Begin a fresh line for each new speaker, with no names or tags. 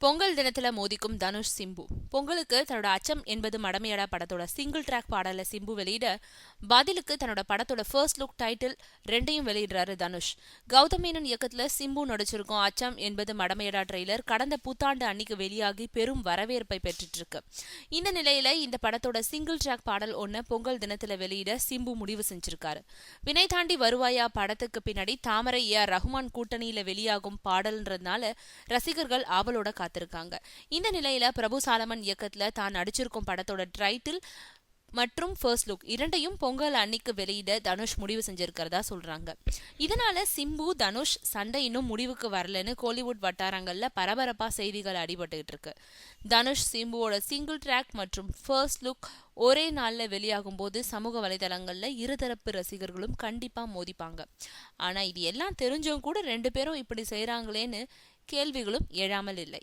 பொங்கல் தினத்துல மோதிக்கும் தனுஷ் சிம்பு. பொங்கலுக்கு தன்னோட அச்சம் என்பது மடமையடா படத்தோட சிங்கிள் ட்ராக் பாடல சிம்பு வெளியிட, பதிலுக்கு தன்னோட படத்தோட ஃபர்ஸ்ட் லுக் டைட்டில் ரெண்டையும் வெளியிடுறாரு தனுஷ். கௌதம் மேனன் இயக்கத்துல சிம்பு நடிச்சிருக்கும் அச்சம் என்பது மடமையடா ட்ரெய்லர் கடந்த புத்தாண்டு அன்னைக்கு வெளியாகி பெரும் வரவேற்பை பெற்றுட்டு இருக்கு. இந்த நிலையில இந்த படத்தோட சிங்கிள் ட்ராக் பாடல் ஒன்ன பொங்கல் தினத்துல வெளியிட சிம்பு முடிவு செஞ்சிருக்காரு. வினை தாண்டி வருவாயா படத்துக்கு பின்னாடி தாமரை ரஹ்மான் கூட்டணியில வெளியாகும் பாடல்ன்றதுனால ரசிகர்கள் ஆவலோட காத்திருக்காங்க. இந்த நிலையில பிரபு சாலமன் இயக்கத்துல தான் நடிச்சிருக்கும் படத்தோட டைட்டில் மற்றும் ஃபர்ஸ்ட் லுக் இரண்டையும் பொங்கல் அன்னைக்கு வெளியிட தனுஷ் முடிவு செஞ்சிருக்கிறதா சொல்றாங்க. இதனால சிம்பு தனுஷ் சண்டை இன்னும் முடிவுக்கு வரலன்னு கோலிவுட் வட்டாரங்கள்ல பரபரப்பா செய்திகள் அடிபட்டுக்கிட்டு இருக்கு. தனுஷ் சிம்புவோட சிங்கிள் ட்ராக் மற்றும் ஃபர்ஸ்ட் லுக் ஒரே நாள்ல வெளியாகும் போது சமூக வலைதளங்கள்ல இருதரப்பு ரசிகர்களும் கண்டிப்பா மோதிப்பாங்க. ஆனா இது எல்லாம் தெரிஞ்சும் கூட ரெண்டு பேரும் இப்படி செய்யறாங்களேன்னு கேள்விகளும் எழாமல் இல்லை.